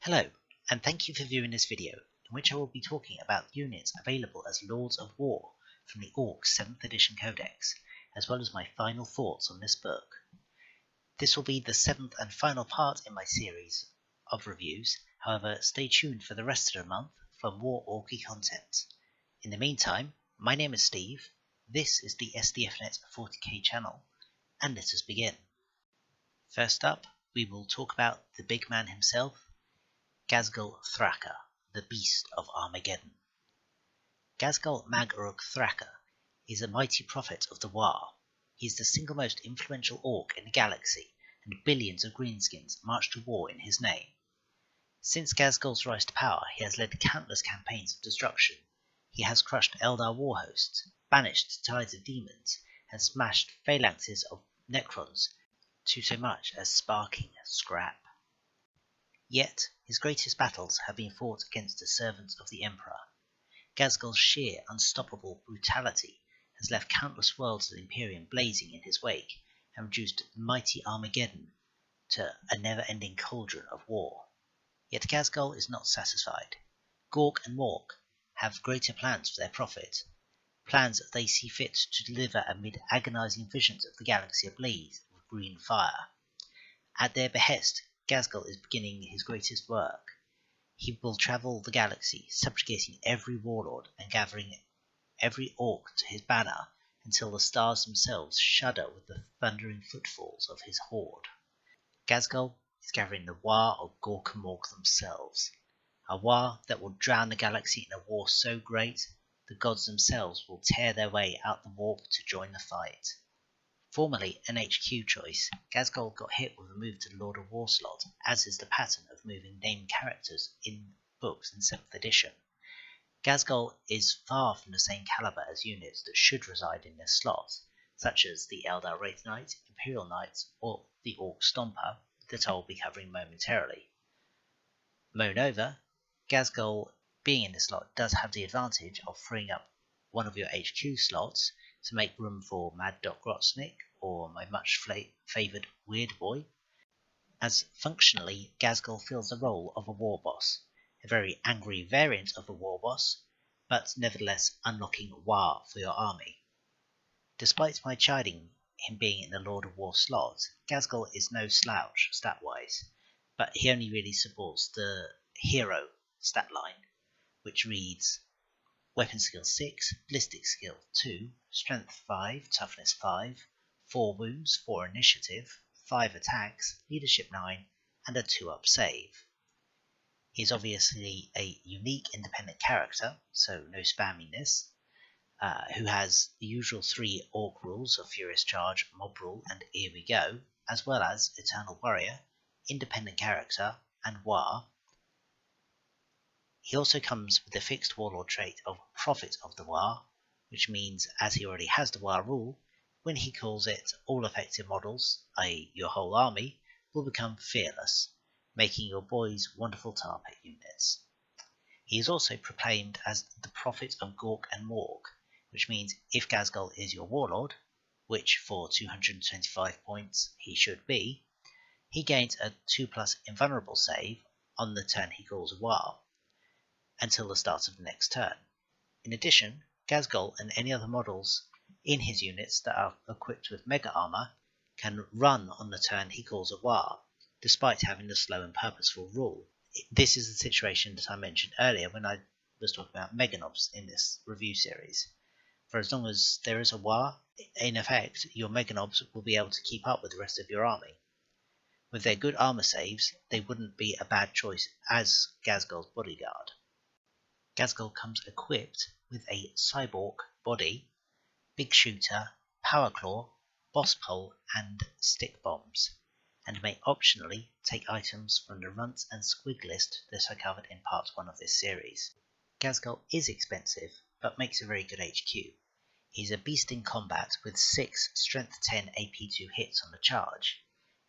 Hello, and thank you for viewing this video, in which I will be talking about units available as Lords of War from the Ork 7th Edition Codex, as well as my final thoughts on this book. This will be the 7th and final part in my series of reviews, however stay tuned for the rest of the month for more Orky content. In the meantime, my name is Steve, this is the SDFnet 40k channel, and let us begin. First up, we will talk about the big man himself, Ghazghkull Thraka, the Beast of Armageddon. Ghazghkull Mag-Uruk Thraka is a mighty prophet of the Waaagh. He is the single most influential orc in the galaxy, and billions of greenskins march to war in his name. Since Ghazghkull's rise to power, he has led countless campaigns of destruction. He has crushed Eldar war hosts, banished tides of demons, and smashed phalanxes of Necrons to so much as sparking scrap. Yet, his greatest battles have been fought against the servants of the Emperor. Ghazghkull's sheer, unstoppable brutality has left countless worlds of the Imperium blazing in his wake, and reduced mighty Armageddon to a never-ending cauldron of war. Yet Ghazghkull is not satisfied. Gork and Mork have greater plans for their prophet, plans that they see fit to deliver amid agonizing visions of the galaxy ablaze with green fire. At their behest, Ghazghkull is beginning his greatest work. He will travel the galaxy, subjugating every warlord and gathering every orc to his banner until the stars themselves shudder with the thundering footfalls of his horde. Ghazghkull is gathering the Waaagh of Gork and Mork themselves, a Waaagh that will drown the galaxy in a war so great the gods themselves will tear their way out the warp to join the fight. Formerly an HQ choice, Ghazghkull got hit with a move to the Lord of War slot, as is the pattern of moving named characters in books in 7th edition. Ghazghkull is far from the same caliber as units that should reside in this slot, such as the Eldar Wraith Knight, Imperial Knights, or the Ork Stomper that I will be covering momentarily. Moreover, Ghazghkull being in this slot does have the advantage of freeing up one of your HQ slots to make room for Mad Doc Grotznik or my much favoured Weird Boy, as functionally Ghazghkull fills the role of a war boss, a very angry variant of a war boss, but nevertheless unlocking Waaagh for your army. Despite my chiding him being in the Lord of War slot, Ghazghkull is no slouch stat-wise, but he only really supports the hero stat line, which reads Weapon skill 6, Ballistic skill 2, Strength 5, Toughness 5, 4 wounds, 4 initiative, 5 attacks, Leadership 9, and a 2-up save. He is obviously a unique independent character, so no spamming this, who has the usual 3 Orc rules of Furious Charge, Mob Rule, and Here We Go, as well as Eternal Warrior, Independent Character, and Waaagh. He also comes with the fixed warlord trait of Prophet of the Waaagh, which means, as he already has the Waaagh rule, when he calls it, all effective models, i.e. your whole army, will become fearless, making your boys wonderful tar pit units. He is also proclaimed as the Prophet of Gork and Mork, which means if Ghazghkull is your warlord, which for 225 points he should be, he gains a 2+ invulnerable save on the turn he calls Waaagh, until the start of the next turn. In addition, Ghazghkull and any other models in his units that are equipped with Mega Armor can run on the turn he calls a Waaagh, despite having the slow and purposeful rule. This is the situation that I mentioned earlier when I was talking about Mega Knobs in this review series. For as long as there is a Waaagh, in effect, your Mega Knobs will be able to keep up with the rest of your army. With their good armor saves, they wouldn't be a bad choice as Ghazghkull's bodyguard. Ghazghkull comes equipped with a cyborg body, big shooter, power claw, boss pole, and stick bombs, and may optionally take items from the runt and squig list that I covered in part 1 of this series. Ghazghkull is expensive, but makes a very good HQ. He's a beast in combat with 6 strength 10 AP2 hits on the charge,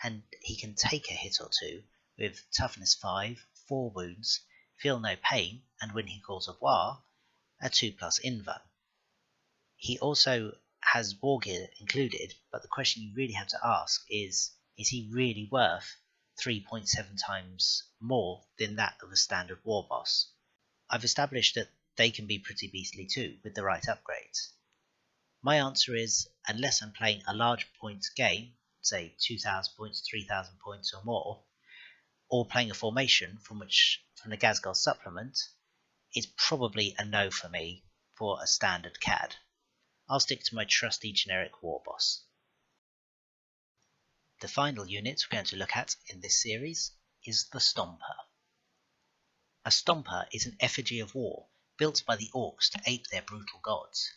and he can take a hit or two with toughness 5, 4 wounds, feel no pain, and when he calls a Waaagh, a 2+ invuln. He also has war gear included, but the question you really have to ask is he really worth 3.7 times more than that of a standard war boss. I've established that they can be pretty beastly too, with the right upgrades. My answer is, unless I'm playing a large points game, say 2,000 points, 3,000 points or more, or playing a formation from the Ghazghkull supplement, it's probably a no for me for a standard CAD. I'll stick to my trusty generic war boss. The final unit we're going to look at in this series is the Stomper. A Stomper is an effigy of war built by the Orcs to ape their brutal gods.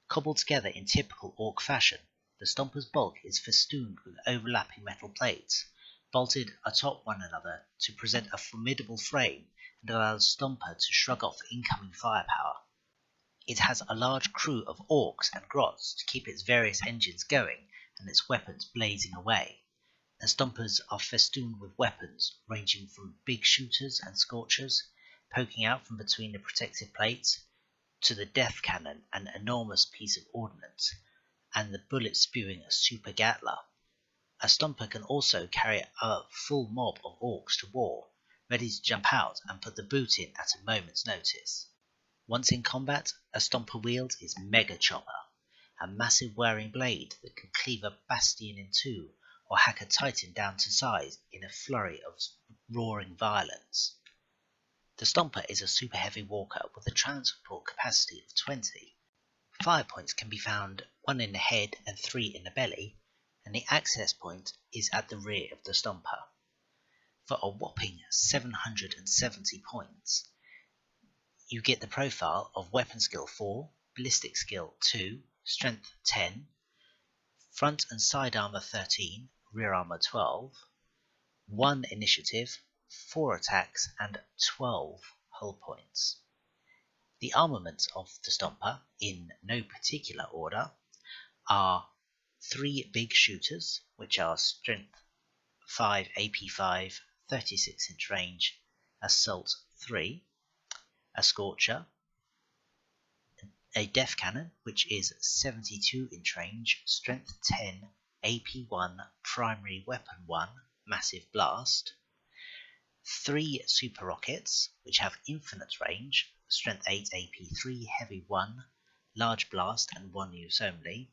Cobbled together in typical Orc fashion, the Stomper's bulk is festooned with overlapping metal plates, bolted atop one another to present a formidable frame and allow the Stomper to shrug off incoming firepower. It has a large crew of Orcs and Grots to keep its various engines going and its weapons blazing away. The Stompers are festooned with weapons ranging from big shooters and scorchers, poking out from between the protective plates, to the death cannon, an enormous piece of ordnance, and the bullet-spewing super gatler. A Stomper can also carry a full mob of Orcs to war, ready to jump out and put the boot in at a moment's notice. Once in combat, a Stomper wields his Mega Chopper, a massive whirring blade that can cleave a bastion in two or hack a titan down to size in a flurry of roaring violence. The Stomper is a super heavy walker with a transport capacity of 20. Fire points can be found 1 in the head and 3 in the belly, and the access point is at the rear of the Stomper. For a whopping 770 points, you get the profile of Weapon Skill 4, Ballistic Skill 2, Strength 10, Front and Side Armor 13, Rear Armor 12, 1 Initiative, 4 attacks, and 12 hull points. The armaments of the Stomper, in no particular order, are 3 big shooters, which are Strength 5, AP 5, 36-inch range, Assault 3, a Scorcher, a Death Cannon, which is 72-inch range, Strength 10, AP 1, Primary Weapon 1, Massive Blast, 3 Super Rockets, which have infinite range, Strength 8, AP 3, Heavy 1, Large Blast and 1 use only,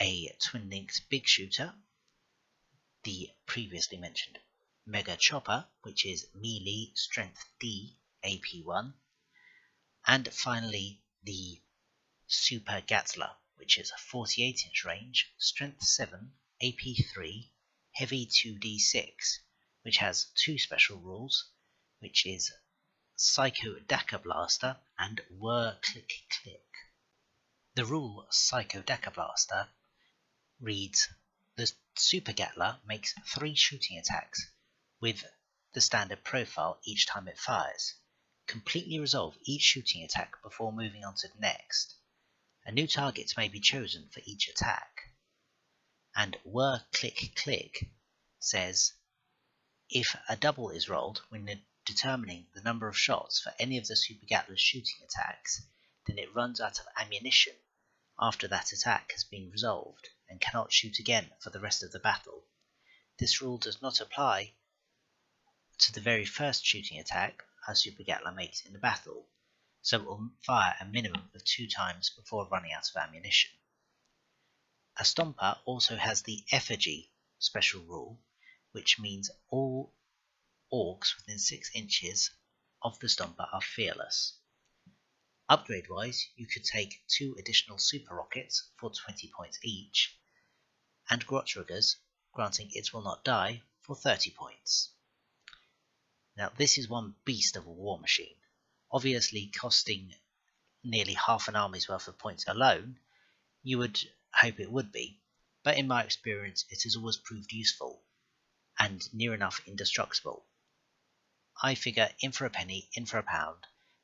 a Twin-Linked Big Shooter, the previously mentioned Mega Chopper, which is Melee, Strength D, AP 1, and finally the Super Gatler, which is 48-inch range, Strength 7, AP 3, Heavy 2d6, which has 2 special rules, which is Psycho Daka Blaster and Whir Click Click. The rule Psycho Daka Blaster reads: the Super Gatler makes 3 shooting attacks with the standard profile each time it fires. Completely resolve each shooting attack before moving on to the next. A new target may be chosen for each attack. And Whir Click Click says, if a double is rolled when determining the number of shots for any of the Super Gatler's shooting attacks, then it runs out of ammunition after that attack has been resolved and cannot shoot again for the rest of the battle. This rule does not apply to the very first shooting attack a Super Gatler makes in the battle, so it will fire a minimum of 2 times before running out of ammunition. A Stomper also has the Effigy special rule, which means all Orcs within 6 inches of the Stomper are fearless. Upgrade-wise, you could take 2 additional Super Rockets for 20 points each, and Grotriggers, granting it will not die, for 30 points. Now this is one beast of a war machine, obviously costing nearly half an army's worth of points alone. You would hope it would be, but in my experience it has always proved useful and near enough indestructible. I figure in for a penny, in for a pound,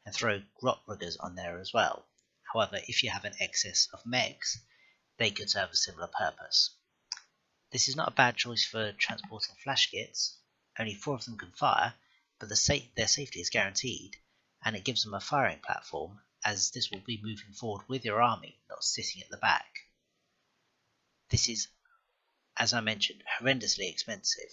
and throw Grotriggers on there as well. However, if you have an excess of mechs, they could serve a similar purpose. This is not a bad choice for transporting flash kits. Only 4 of them can fire, but their safety is guaranteed, and it gives them a firing platform, as this will be moving forward with your army, not sitting at the back. This is, as I mentioned, horrendously expensive,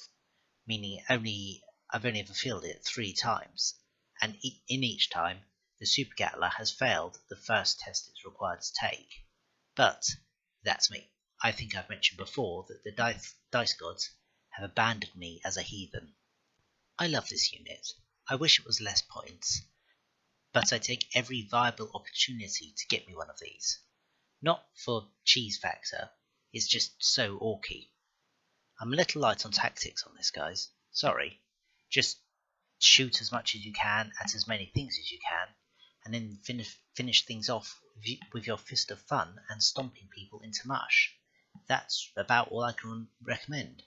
meaning I've only ever fielded it 3 times, and in each time the Super Gatler has failed the first test it's required to take. But that's me. I think I've mentioned before that the dice gods have abandoned me as a heathen. I love this unit. I wish it was less points, but I take every viable opportunity to get me one of these. Not for cheese factor, it's just so Orky. I'm a little light on tactics on this, guys. Sorry. Just shoot as much as you can at as many things as you can, and then finish things off with your fist of fun and stomping people into mush. That's about all I can recommend.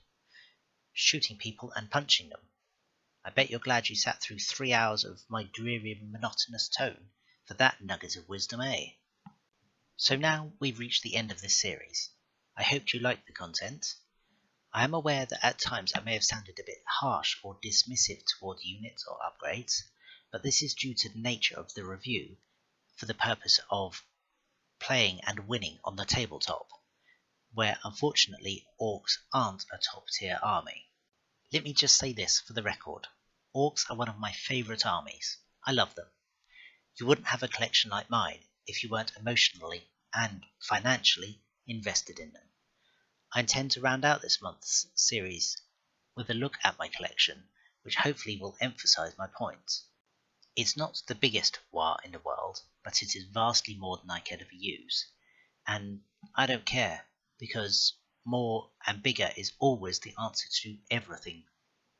Shooting people and punching them. I bet you're glad you sat through 3 hours of my dreary and monotonous tone for that nugget of wisdom, eh? So now we've reached the end of this series. I hope you liked the content. I am aware that at times I may have sounded a bit harsh or dismissive toward units or upgrades, but this is due to the nature of the review for the purpose of playing and winning on the tabletop, where unfortunately orcs aren't a top tier army. Let me just say this for the record. Orcs are one of my favourite armies. I love them. You wouldn't have a collection like mine if you weren't emotionally and financially invested in them. I intend to round out this month's series with a look at my collection, which hopefully will emphasise my points. It's not the biggest Waaagh in the world, but it is vastly more than I could ever use, and I don't care, because more and bigger is always the answer to everything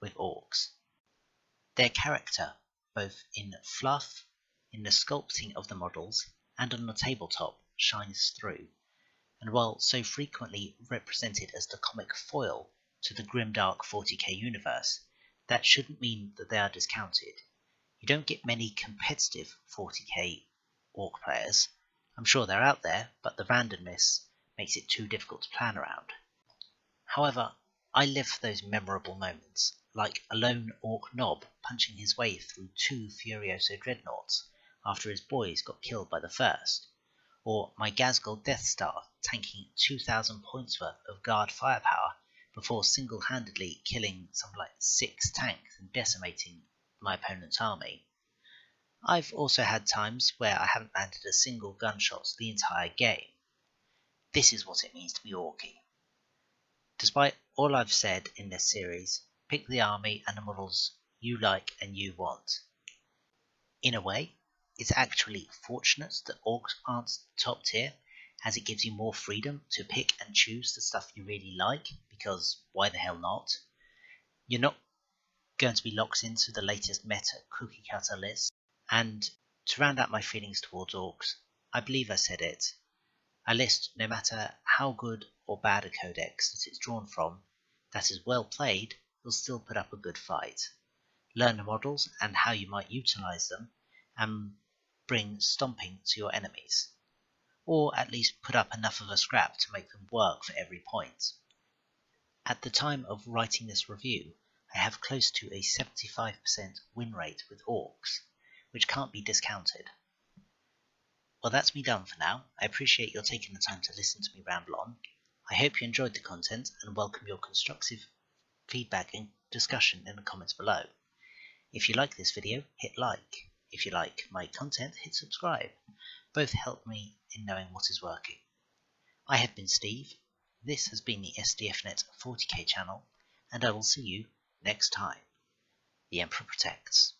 with orcs. Their character, both in fluff, in the sculpting of the models, and on the tabletop, shines through, and while so frequently represented as the comic foil to the grimdark 40k universe, that shouldn't mean that they are discounted. You don't get many competitive 40k orc players. I'm sure they're out there, but the randomness makes it too difficult to plan around. However, I live for those memorable moments, like a lone orc knob punching his way through 2 Furioso dreadnoughts after his boys got killed by the first, or my Ghazghkull Death Star tanking 2,000 points worth of guard firepower before single-handedly killing something like 6 tanks and decimating my opponent's army. I've also had times where I haven't landed a single gunshot the entire game. This is what it means to be Orky. Despite all I've said in this series, pick the army and the models you like and you want. In a way, it's actually fortunate that orcs aren't top tier, as it gives you more freedom to pick and choose the stuff you really like, because why the hell not? You're not going to be locked into the latest meta cookie cutter list. And to round out my feelings towards orcs, I believe I said it. A list, no matter how good or bad a codex that it's drawn from, that is well played, will still put up a good fight. Learn the models and how you might utilize them, and bring stomping to your enemies. Or at least put up enough of a scrap to make them work for every point. At the time of writing this review, I have close to a 75% win rate with orcs, which can't be discounted. Well, that's me done for now. I appreciate your taking the time to listen to me ramble on. I hope you enjoyed the content and welcome your constructive feedback and discussion in the comments below. If you like this video, hit like. If you like my content, hit subscribe. Both help me in knowing what is working. I have been Steve. This has been the SDFnet 40k channel, and I will see you next time. The Emperor protects.